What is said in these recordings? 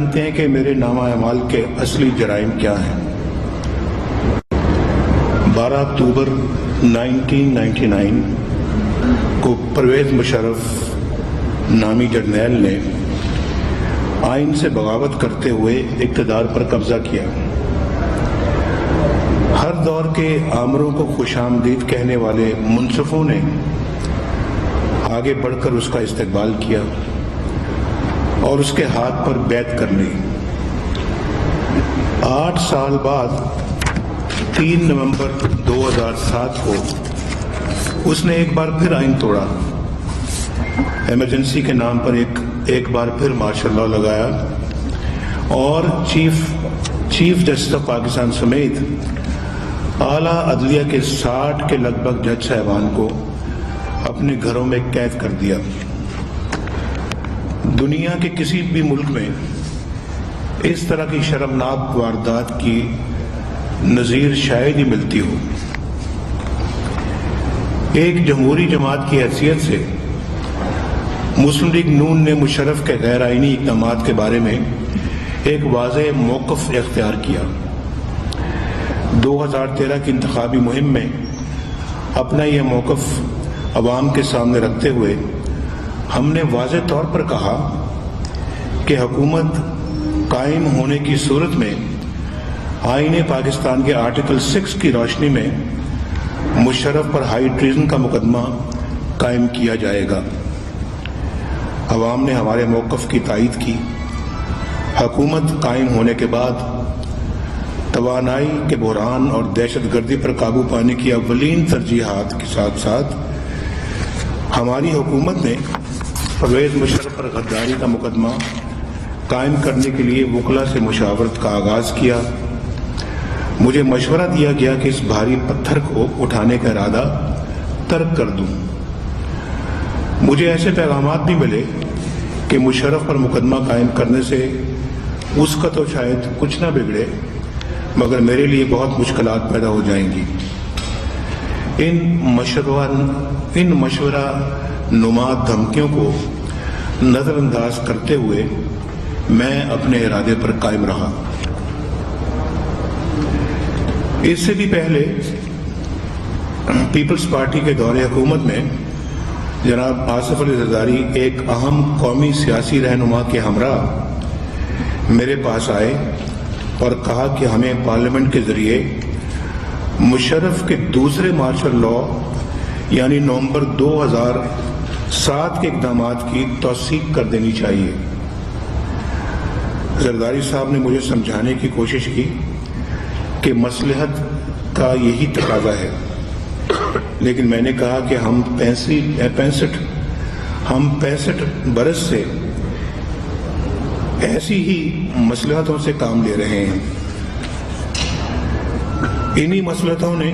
جانتے ہیں کہ میرے نامہ اعمال کے اصلی جرائم کیا ہیں۔ 12 اکتوبر 1999 کو پرویز مشرف نامی جرنیل نے آئین سے بغاوت کرتے ہوئے اقتدار پر قبضہ کیا۔ ہر دور کے آمروں کو خوش آمدید کہنے والے منصفوں نے آگے بڑھ کر اس کا استقبال کیا اور اس کے ہاتھ پر بیعت کر لی۔ 8 سال بعد 3 نومبر 2007 کو اس نے ایک بار پھر آئین توڑا، ایمرجنسی کے نام پر ایک بار پھر مارشل لاء لگایا اور چیف جسٹس آف پاکستان سمیت اعلیٰ عدلیہ کے 60 کے لگ بھگ جج صاحبان کو اپنے گھروں میں قید کر دیا۔ دنیا کے کسی بھی ملک میں اس طرح کی شرمناک واردات کی نظیر شاید ہی ملتی ہو۔ ایک جمہوری جماعت کی حیثیت سے مسلم لیگ نون نے مشرف کے غیر آئینی اقدامات کے بارے میں ایک واضح موقف اختیار کیا۔ 2013 کی انتخابی مہم میں اپنا یہ موقف عوام کے سامنے رکھتے ہوئے ہم نے واضح طور پر کہا کہ حکومت قائم ہونے کی صورت میں آئین پاکستان کے آرٹیکل 6 کی روشنی میں مشرف پر ہائی ٹریزن کا مقدمہ قائم کیا جائے گا۔ عوام نے ہمارے موقف کی تائید کی۔ حکومت قائم ہونے کے بعد توانائی کے بحران اور دہشت گردی پر قابو پانے کی اولین ترجیحات کے ساتھ ساتھ ہماری حکومت نے پرویز مشرف پر غداری کا مقدمہ قائم کرنے کے لیے وکلا سے مشاورت کا آغاز کیا۔ مجھے مشورہ دیا گیا کہ اس بھاری پتھر کو اٹھانے کا ارادہ ترک کر دوں۔ مجھے ایسے پیغامات بھی ملے کہ مشرف پر مقدمہ قائم کرنے سے اس کا تو شاید کچھ نہ بگڑے مگر میرے لیے بہت مشکلات پیدا ہو جائیں گی۔ ان مشورہ نما دھمکیوں کو نظر انداز کرتے ہوئے میں اپنے ارادے پر قائم رہا۔ اس سے بھی پہلے پیپلز پارٹی کے دور حکومت میں جناب آصف علی زرداری ایک اہم قومی سیاسی رہنما کے ہمراہ میرے پاس آئے اور کہا کہ ہمیں پارلیمنٹ کے ذریعے مشرف کے دوسرے مارشل لاء یعنی نومبر 2007 کے اقدامات کی توثیق کر دینی چاہیے۔ زرداری صاحب نے مجھے سمجھانے کی کوشش کی کہ مصلحت کا یہی تقاضا ہے، لیکن میں نے کہا کہ ہم 65 برس سے ایسی ہی مصلحتوں سے کام لے رہے ہیں۔ انہی مصلحتوں نے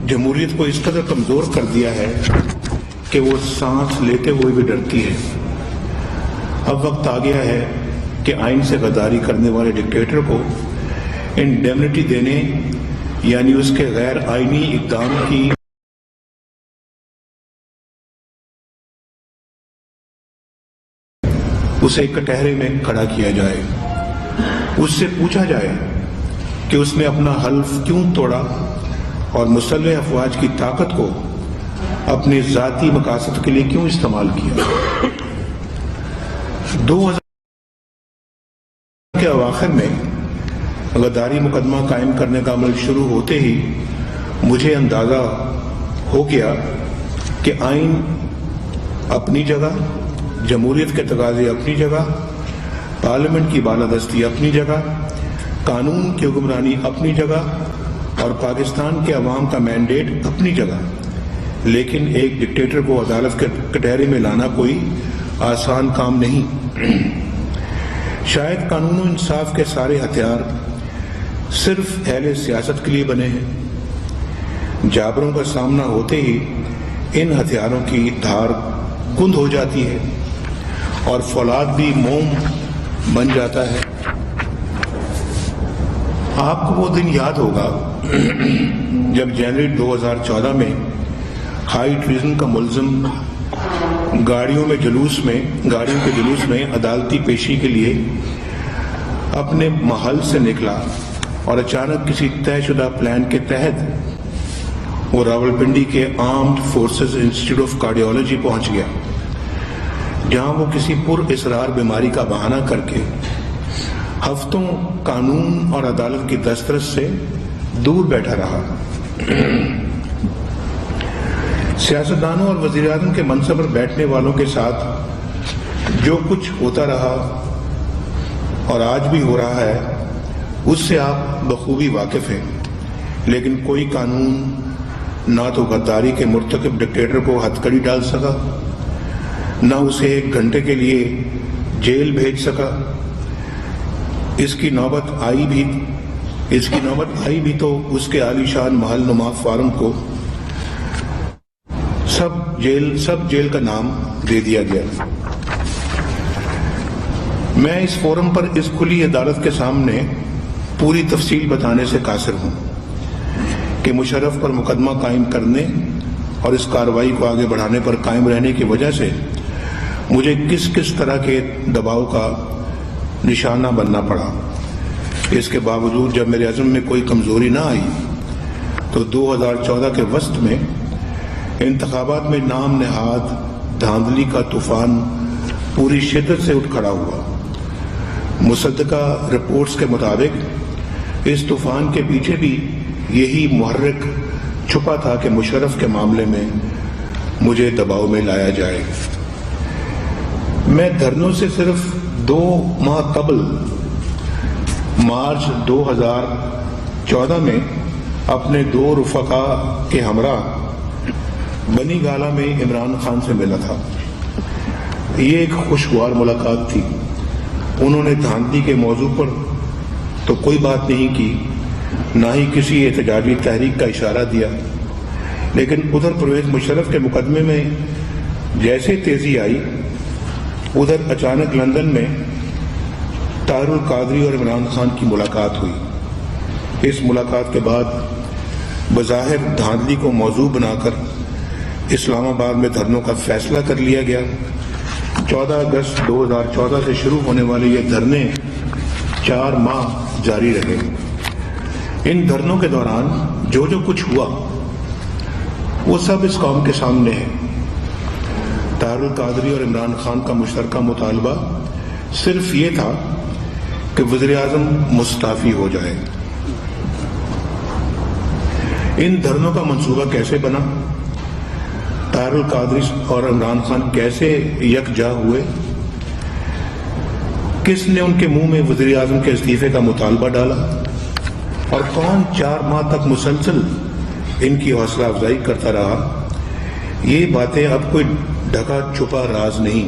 جمہوریت کو اس قدر کمزور کر دیا ہے کہ وہ سانس لیتے ہوئے بھی ڈرتی ہے۔ اب وقت آ گیا ہے کہ آئین سے غداری کرنے والے ڈکٹیٹر کو انڈیمنٹی دینے یعنی اس کے غیر آئینی اقدام کی اسے کٹہرے میں کھڑا کیا جائے، اس سے پوچھا جائے کہ اس نے اپنا حلف کیوں توڑا اور مسلح افواج کی طاقت کو اپنے ذاتی مقاصد کے لیے کیوں استعمال کیا۔ 2000 کے اواخر میں غداری مقدمہ قائم کرنے کا عمل شروع ہوتے ہی مجھے اندازہ ہو گیا کہ آئین اپنی جگہ، جمہوریت کے تقاضے اپنی جگہ، پارلیمنٹ کی بالادستی اپنی جگہ، قانون کی حکمرانی اپنی جگہ اور پاکستان کے عوام کا مینڈیٹ اپنی جگہ، لیکن ایک ڈکٹیٹر کو عدالت کے کٹہرے میں لانا کوئی آسان کام نہیں۔ شاید قانون و انصاف کے سارے ہتھیار صرف اہل سیاست کے لیے بنے ہیں۔ جابروں کا سامنا ہوتے ہی ان ہتھیاروں کی دھار کند ہو جاتی ہے اور فولاد بھی موم بن جاتا ہے۔ آپ کو وہ دن یاد ہوگا جب جنوری 2014 میں ہائی ٹریزن کا ملزم گاڑیوں کے جلوس میں عدالتی پیشی کے لیے اپنے محل سے نکلا اور اچانک کسی طے شدہ پلان کے تحت وہ راولپنڈی کے armed forces institute of cardiology پہنچ گیا، جہاں وہ کسی پر اصرار بیماری کا بہانہ کر کے ہفتوں قانون اور عدالت کی دسترس سے دور بیٹھا رہا۔ سیاستدانوں اور وزیر اعظم کے منصب پر بیٹھنے والوں کے ساتھ جو کچھ ہوتا رہا اور آج بھی ہو رہا ہے اس سے آپ بخوبی واقف ہیں، لیکن کوئی قانون نہ تو غداری کے مرتکب ڈکٹیٹر کو ہتھکڑی ڈال سکا، نہ اسے 1 گھنٹے کے لیے جیل بھیج سکا۔ اس کی نوبت آئی بھی تو اس کے عالی شان محل نما فارم کو سب جیل کا نام دے دیا گیا۔ میں اس فورم پر اس کھلی عدالت کے سامنے پوری تفصیل بتانے سے قاصر ہوں کہ مشرف پر مقدمہ قائم کرنے اور اس کارروائی کو آگے بڑھانے پر قائم رہنے کی وجہ سے مجھے کس کس طرح کے دباؤ کا نشانہ بننا پڑا۔ اس کے باوجود جب میرے عزم میں کوئی کمزوری نہ آئی تو 2014 کے وسط میں انتخابات میں نام نہاد دھاندلی کا طوفان پوری شدت سے اٹھ کھڑا ہوا۔ مصدقہ رپورٹس کے مطابق اس طوفان کے پیچھے بھی یہی محرک چھپا تھا کہ مشرف کے معاملے میں مجھے دباؤ میں لایا جائے۔ میں دھرنوں سے صرف 2 ماہ قبل مارچ 2014 میں اپنے 2 رفقا کے ہمراہ بنی گالہ میں عمران خان سے ملا تھا۔ یہ ایک خوشگوار ملاقات تھی۔ انہوں نے دھاندلی کے موضوع پر تو کوئی بات نہیں کی، نہ ہی کسی احتجاجی تحریک کا اشارہ دیا، لیکن ادھر پرویز مشرف کے مقدمے میں جیسے تیزی آئی ادھر اچانک لندن میں طاہر القادری اور عمران خان کی ملاقات ہوئی۔ اس ملاقات کے بعد بظاہر دھاندلی کو موضوع بنا کر اسلام آباد میں دھرنوں کا فیصلہ کر لیا گیا۔ 14 اگست 2014 سے شروع ہونے والے یہ دھرنے 4 ماہ جاری رہے۔ ان دھرنوں کے دوران جو کچھ ہوا وہ سب اس قوم کے سامنے ہے۔ طاہر القادری اور عمران خان کا مشترکہ مطالبہ صرف یہ تھا کہ وزیر اعظم مستعفی ہو جائے۔ ان دھرنوں کا منصوبہ کیسے بنا؟ طاہر القادری اور عمران خان کیسے یکجا ہوئے؟ کس نے ان کے منہ میں وزیر اعظم کے استعفے کا مطالبہ ڈالا؟ اور کون 4 ماہ تک مسلسل ان کی حوصلہ افزائی کرتا رہا؟ یہ باتیں اب کوئی ڈھکا چھپا راز نہیں۔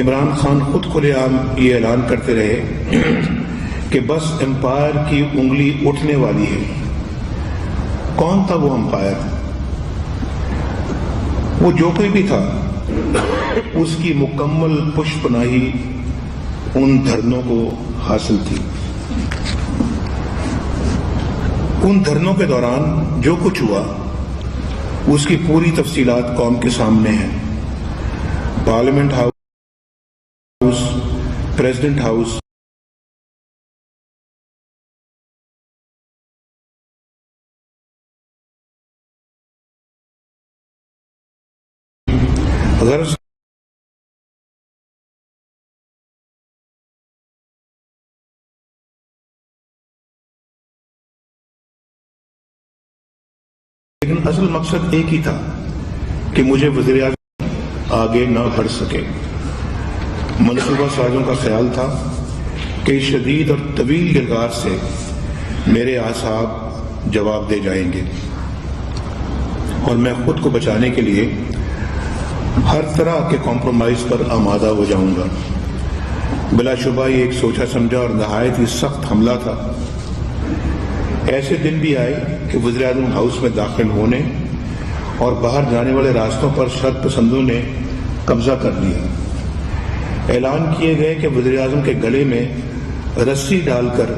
عمران خان خود کھلے عام یہ اعلان کرتے رہے کہ بس امپائر کی انگلی اٹھنے والی ہے۔ کون تھا وہ امپائر؟ وہ جو کوئی بھی تھا، اس کی مکمل پشت پناہی ان دھرنوں کو حاصل تھی۔ ان دھرنوں کے دوران جو کچھ ہوا اس کی پوری تفصیلات قوم کے سامنے ہیں۔ پارلیمنٹ ہاؤس، پریزیڈنٹ ہاؤس، غرض لیکن اصل مقصد ایک ہی تھا کہ مجھے وزیر اعظم آگے نہ بڑھ سکے۔ منصوبہ سازوں کا خیال تھا کہ شدید اور طویل گلگار سے میرے اعصاب جواب دے جائیں گے اور میں خود کو بچانے کے لیے ہر طرح کے کمپرومائز پر آمادہ ہو جاؤں گا۔ بلا شبہ یہ ایک سوچا سمجھا اور نہایت ہی سخت حملہ تھا۔ ایسے دن بھی آئے کہ وزیر اعظم ہاؤس میں داخل ہونے اور باہر جانے والے راستوں پر شرط پسندوں نے قبضہ کر لیا۔ اعلان کیے گئے کہ وزیر اعظم کے گلے میں رسی ڈال کر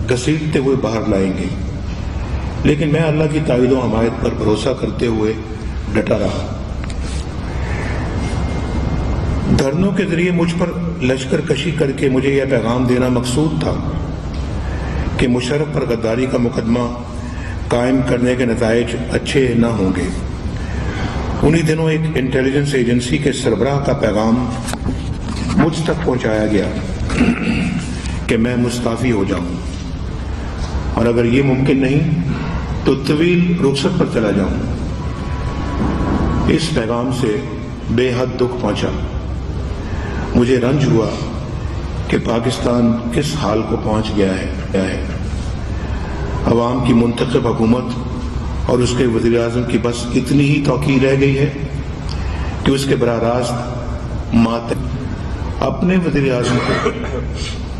گھسیٹتے ہوئے باہر لائیں گے، لیکن میں اللہ کی تائید و حمایت پر بھروسہ کرتے ہوئے ڈٹا رہا۔ دھرنوں کے ذریعے مجھ پر لشکر کشی کر کے مجھے یہ پیغام دینا مقصود تھا کہ مشرف پر غداری کا مقدمہ قائم کرنے کے نتائج اچھے نہ ہوں گے۔ انہی دنوں ایک انٹیلیجنس ایجنسی کے سربراہ کا پیغام مجھ تک پہنچایا گیا کہ میں مستعفی ہو جاؤں، اور اگر یہ ممکن نہیں تو طویل رخصت پر چلا جاؤں۔ اس پیغام سے بے حد دکھ پہنچا۔ مجھے رنج ہوا کہ پاکستان کس حال کو پہنچ گیا ہے۔ عوام کی منتخب حکومت اور اس کے وزیر اعظم کی بس اتنی ہی توقیر رہ گئی ہے کہ اس کے براہ راست ماتحت اپنے وزیر اعظم کو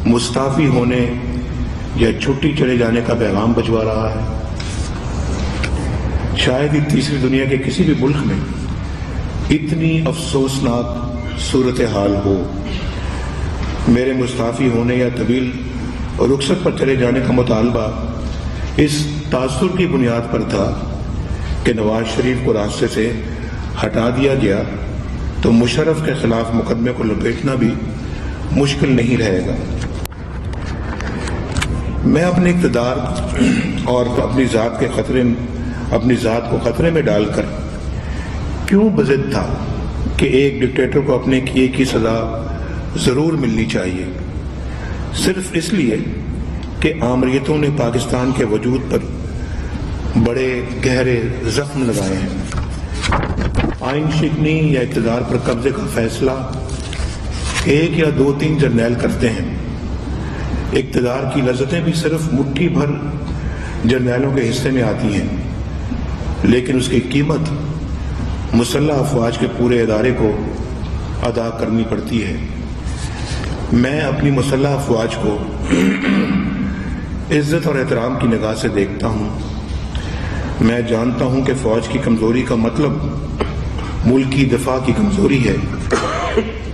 مستعفی ہونے یا چھٹی چلے جانے کا پیغام بھجوا رہا ہے۔ شاید ہی تیسری دنیا کے کسی بھی ملک میں اتنی افسوسناک صورتحال ہو۔ میرے مستعفی ہونے یا طویل رخصت پر چلے جانے کا مطالبہ اس تاثر کی بنیاد پر تھا کہ نواز شریف کو راستے سے ہٹا دیا گیا تو مشرف کے خلاف مقدمے کو لپیٹنا بھی مشکل نہیں رہے گا۔ میں اپنے اقتدار اور اپنی ذات کو خطرے میں ڈال کر کیوں بضد تھا کہ ایک ڈکٹیٹر کو اپنے کیے کی سزا ضرور ملنی چاہیے، صرف اس لیے کہ آمریتوں نے پاکستان کے وجود پر بڑے گہرے زخم لگائے ہیں۔ آئین شکنی یا اقتدار پر قبضے کا فیصلہ ایک یا دو تین جرنیل کرتے ہیں۔ اقتدار کی لذتیں بھی صرف مٹھی بھر جرنیلوں کے حصے میں آتی ہیں، لیکن اس کی قیمت مسلح افواج کے پورے ادارے کو ادا کرنی پڑتی ہے۔ میں اپنی مسلح افواج کو عزت اور احترام کی نگاہ سے دیکھتا ہوں۔ میں جانتا ہوں کہ فوج کی کمزوری کا مطلب ملک کی دفاع کی کمزوری ہے۔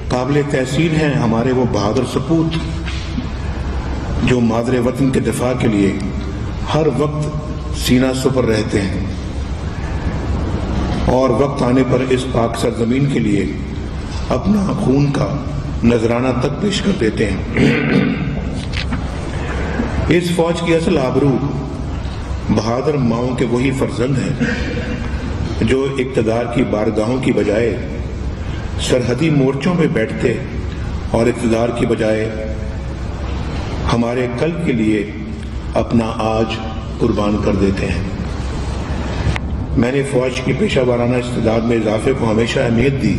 قابل تحسین ہیں ہمارے وہ بہادر سپوت جو مادر وطن کے دفاع کے لیے ہر وقت سینہ سپر رہتے ہیں اور وقت آنے پر اس پاک سرزمین کے لیے اپنا خون کا نذرانہ تک پیش کر دیتے ہیں۔ اس فوج کی اصل آبرو بہادر ماؤں کے وہی فرزند ہیں جو اقتدار کی بارگاہوں کی بجائے سرحدی مورچوں میں بیٹھتے اور اقتدار کی بجائے ہمارے کل کے لیے اپنا آج قربان کر دیتے ہیں۔ میں نے فوج کی پیشہ ورانہ استعداد میں اضافے کو ہمیشہ اہمیت دی۔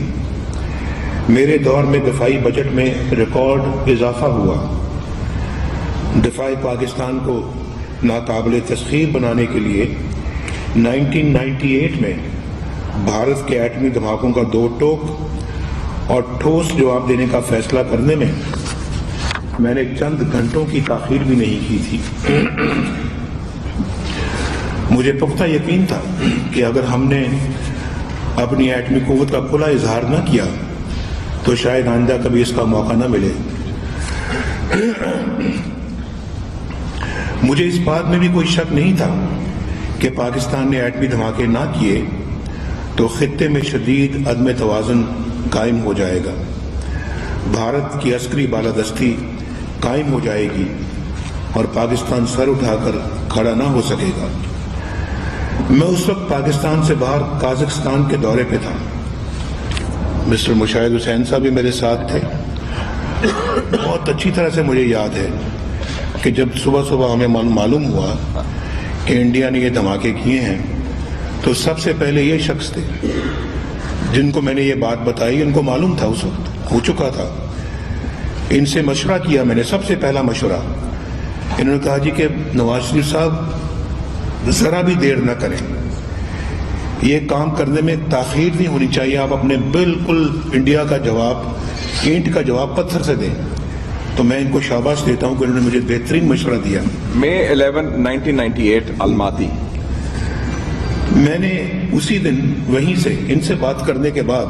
میرے دور میں دفاعی بجٹ میں ریکارڈ اضافہ ہوا۔ دفاع پاکستان کو ناقابل تسخیر بنانے کے لیے 1998 میں بھارت کے ایٹمی دھماکوں کا دو ٹوک اور ٹھوس جواب دینے کا فیصلہ کرنے میں میں نے چند گھنٹوں کی تاخیر بھی نہیں کی تھی۔ مجھے پختہ یقین تھا کہ اگر ہم نے اپنی ایٹمی قوت کا کھلا اظہار نہ کیا تو شاید آئندہ کبھی اس کا موقع نہ ملے۔ مجھے اس بات میں بھی کوئی شک نہیں تھا کہ پاکستان نے ایٹمی دھماکے نہ کیے تو خطے میں شدید عدم توازن قائم ہو جائے گا، بھارت کی عسکری بالادستی قائم ہو جائے گی اور پاکستان سر اٹھا کر کھڑا نہ ہو سکے گا۔ میں اس وقت پاکستان سے باہر قازقستان کے دورے پہ تھا۔ مسٹر مشاہد حسین صاحب بھی میرے ساتھ تھے۔ بہت اچھی طرح سے مجھے یاد ہے کہ جب صبح صبح ہمیں معلوم ہوا کہ انڈیا نے یہ دھماکے کیے ہیں تو سب سے پہلے یہ شخص تھے جن کو میں نے یہ بات بتائی، ان کو معلوم تھا، اس وقت ہو چکا تھا۔ ان سے مشورہ کیا میں نے، سب سے پہلا مشورہ انہوں نے کہا جی کہ نواز شریف صاحب ذرا بھی دیر نہ کریں، یہ کام کرنے میں تاخیر نہیں ہونی چاہیے، آپ اپنے بالکل انڈیا کا جواب، اینٹ کا جواب پتھر سے دیں۔ تو میں ان کو شاباش دیتا ہوں کہ انہوں نے مجھے بہترین مشورہ دیا۔ May 11, 1998 الماتی۔ میں نے اسی دن وہیں سے ان سے بات کرنے کے بعد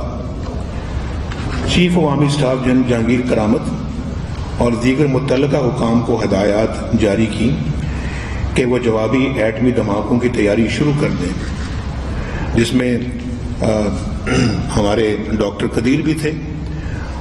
chief of army staff general Jahangir کرامت اور دیگر متعلقہ حکام کو ہدایات جاری کی کہ وہ جوابی ایٹمی دھماکوں کی تیاری شروع کر دیں، جس میں ہمارے ڈاکٹر قدیر بھی تھے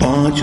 $5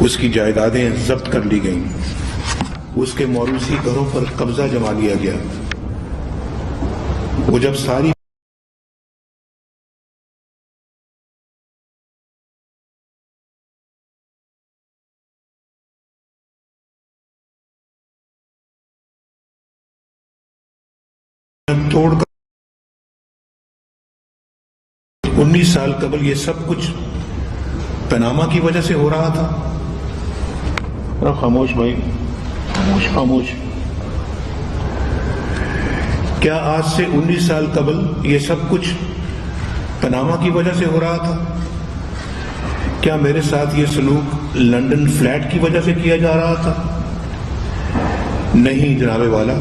اس کی جائیدادیں ضبط کر لی گئیں، اس کے موروثی گھروں پر قبضہ جما لیا گیا۔ وہ جب ساری توڑ کر 19 سال قبل یہ سب کچھ پاناما کی وجہ سے ہو رہا تھا۔ خاموش بھائی، خاموش خاموش۔ کیا آج سے 19 سال قبل یہ سب کچھ پاناما کی وجہ سے ہو رہا تھا؟ کیا میرے ساتھ یہ سلوک لندن فلیٹ کی وجہ سے کیا جا رہا تھا؟ نہیں جناب والا،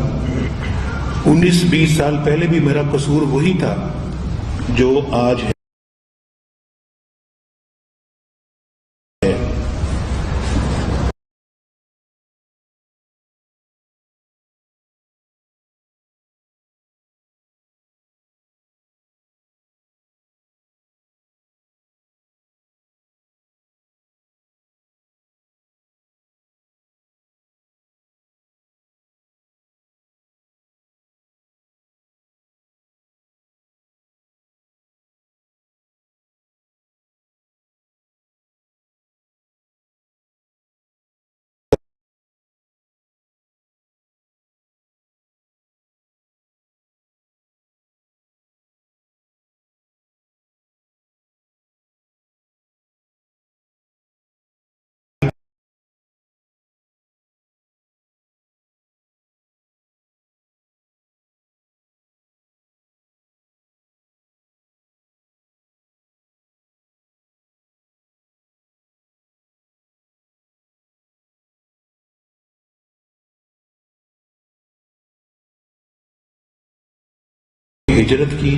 19-20 سال پہلے بھی میرا قصور وہی تھا جو آج ہے۔ ہجرت کی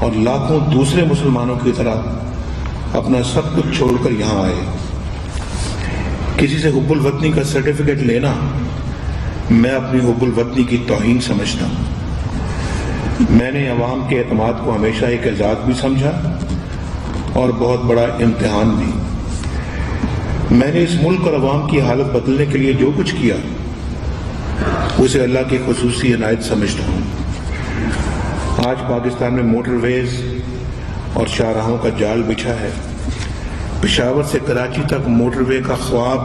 اور لاکھوں دوسرے مسلمانوں کی طرح اپنا سب کچھ چھوڑ کر یہاں آئے۔ کسی سے حب الوطنی کا سرٹیفکیٹ لینا میں اپنی حب الوطنی کی توہین سمجھتا ہوں۔ میں نے عوام کے اعتماد کو ہمیشہ ایک اعزاز بھی سمجھا اور بہت بڑا امتحان بھی۔ میں نے اس ملک اور عوام کی حالت بدلنے کے لیے جو کچھ کیا اسے اللہ کی خصوصی عنایت سمجھتا ہوں۔ آج پاکستان میں موٹر ویز اور شاہراہوں کا جال بچھا ہے۔ پشاور سے کراچی تک موٹر وے کا خواب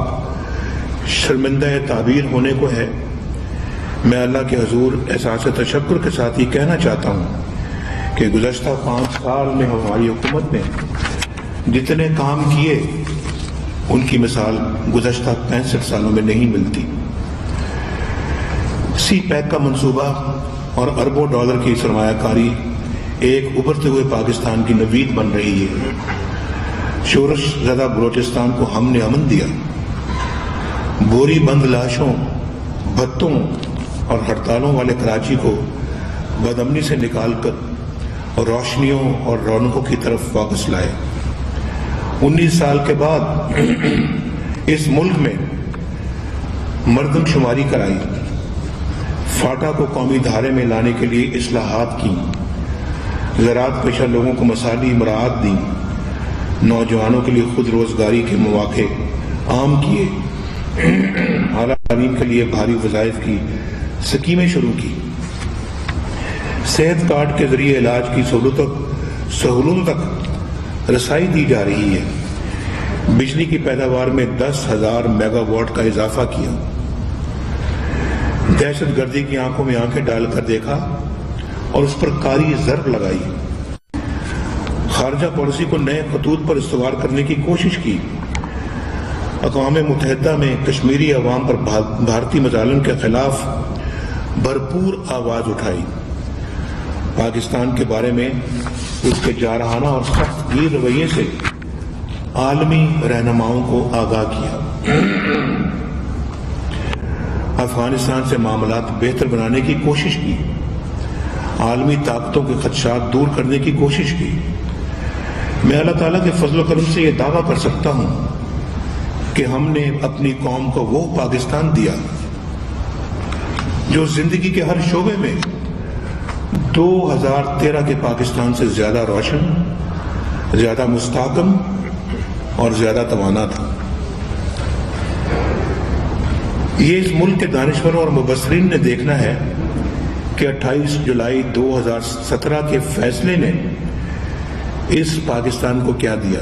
شرمندہ تعبیر ہونے کو ہے۔ میں اللہ کے حضور احساس تشکر کے ساتھ یہ کہنا چاہتا ہوں کہ گزشتہ 5 سال میں ہماری حکومت نے جتنے کام کیے ان کی مثال گزشتہ 65 سالوں میں نہیں ملتی۔ سی پیک کا منصوبہ اور اربوں ڈالر کی سرمایہ کاری ایک ابھرتے ہوئے پاکستان کی نوید بن رہی ہے۔ شورش زدہ بلوچستان کو ہم نے امن دیا۔ بوری بند لاشوں، بھتوں اور ہڑتالوں والے کراچی کو بدامنی سے نکال کر روشنیوں اور رونقوں کی طرف واپس لائے۔ 19 سال کے بعد اس ملک میں مردم شماری کرائی، فاٹا کو قومی دھارے میں لانے کے لیے اصلاحات کی، زراعت پیشہ لوگوں کو مساعی مراعات دیں، نوجوانوں کے لیے خود روزگاری کے مواقع عام کیے، اعلیٰ تعلیم کے لیے بھاری وظائف کی سکیمیں شروع کی، صحت کارڈ کے ذریعے علاج کی سہولتوں تک رسائی دی جا رہی ہے، بجلی کی پیداوار میں 10,000 میگا واٹ کا اضافہ کیا، دہشت گردی کی آنکھوں میں آنکھیں ڈال کر دیکھا اور اس پر کاری ضرب لگائی، خارجہ پالیسی کو نئے خطوط پر استوار کرنے کی کوشش کی، اقوام متحدہ میں کشمیری عوام پر بھارتی مظالم کے خلاف بھرپور آواز اٹھائی، پاکستان کے بارے میں اس کے جارحانہ اور سخت گیر رویے سے عالمی رہنماؤں کو آگاہ کیا، افغانستان سے معاملات بہتر بنانے کی کوشش کی، عالمی طاقتوں کے خدشات دور کرنے کی کوشش کی۔ میں اللہ تعالیٰ کے فضل و کرم سے یہ دعویٰ کر سکتا ہوں کہ ہم نے اپنی قوم کو وہ پاکستان دیا جو زندگی کے ہر شعبے میں 2013 کے پاکستان سے زیادہ روشن، زیادہ مستحکم اور زیادہ توانا تھا۔ یہ اس ملک کے دانشوروں اور مبصرین نے دیکھنا ہے کہ 28 جولائی 2017 کے فیصلے نے اس پاکستان کو کیا دیا،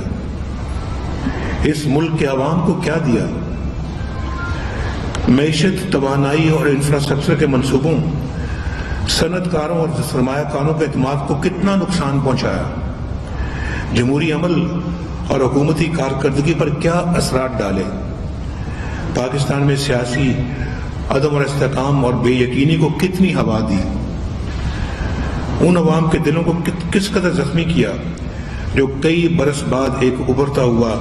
اس ملک کے عوام کو کیا دیا۔ معیشت، توانائی اور انفراسٹرکچر کے منصوبوں، صنعت کاروں اور سرمایہ کاروں کے اعتماد کو کتنا نقصان پہنچایا، جمہوری عمل اور حکومتی کارکردگی پر کیا اثرات ڈالے، پاکستان میں سیاسی عدم اور استحکام اور بے یقینی کو کتنی ہوا دی، ان عوام کے دلوں کو کس قدر زخمی کیا جو کئی برس بعد ایک ابھرتا ہوا،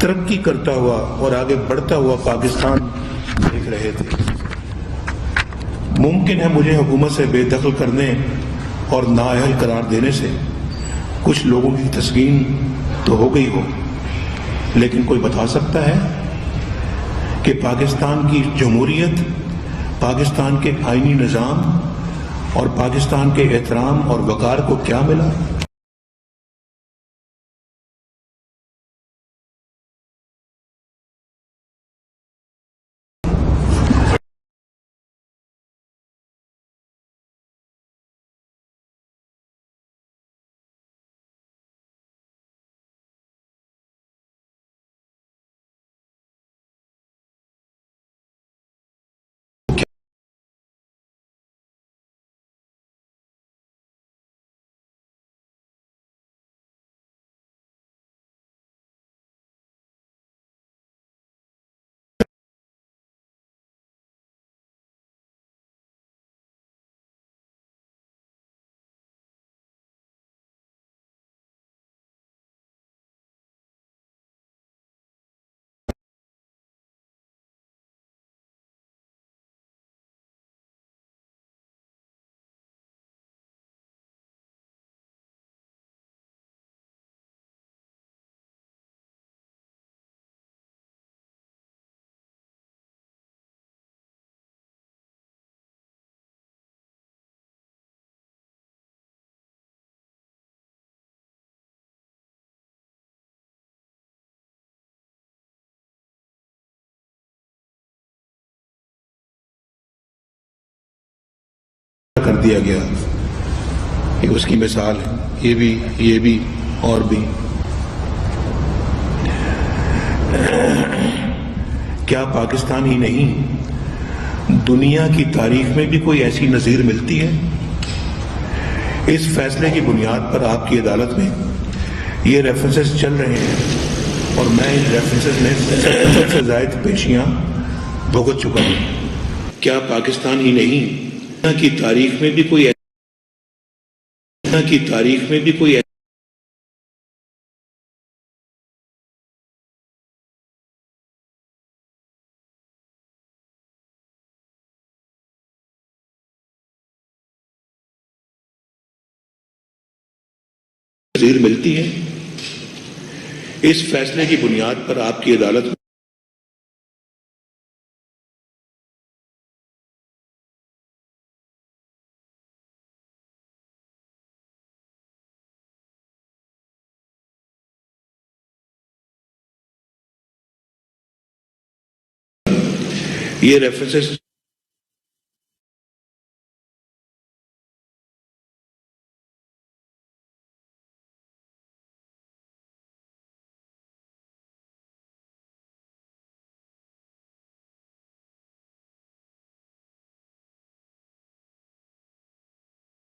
ترقی کرتا ہوا اور آگے بڑھتا ہوا پاکستان دیکھ رہے تھے۔ ممکن ہے مجھے حکومت سے بے دخل کرنے اور نااہل قرار دینے سے کچھ لوگوں کی تسکین تو ہو گئی ہو، لیکن کوئی بتا سکتا ہے کہ پاکستان کی جمہوریت، پاکستان کے آئینی نظام اور پاکستان کے احترام اور وقار کو کیا ملا؟ کر دیا گیا، یہ اس کی مثال ہے، یہ بھی اور بھی۔ کیا پاکستان ہی نہیں، دنیا کی تاریخ میں بھی کوئی ایسی نظیر ملتی ہے؟ اس فیصلے کی بنیاد پر آپ کی عدالت میں یہ ریفرنسز چل رہے ہیں اور میں ان ریفرنسز میں 70 سے زائد پیشیاں بھگت چکا ہوں۔ کیا پاکستان ہی نہیں، دنیا کی تاریخ میں بھی کوئی نظیر ملتی ہے؟ اس فیصلے کی بنیاد پر آپ کی عدالت میں یہ ریفرنسز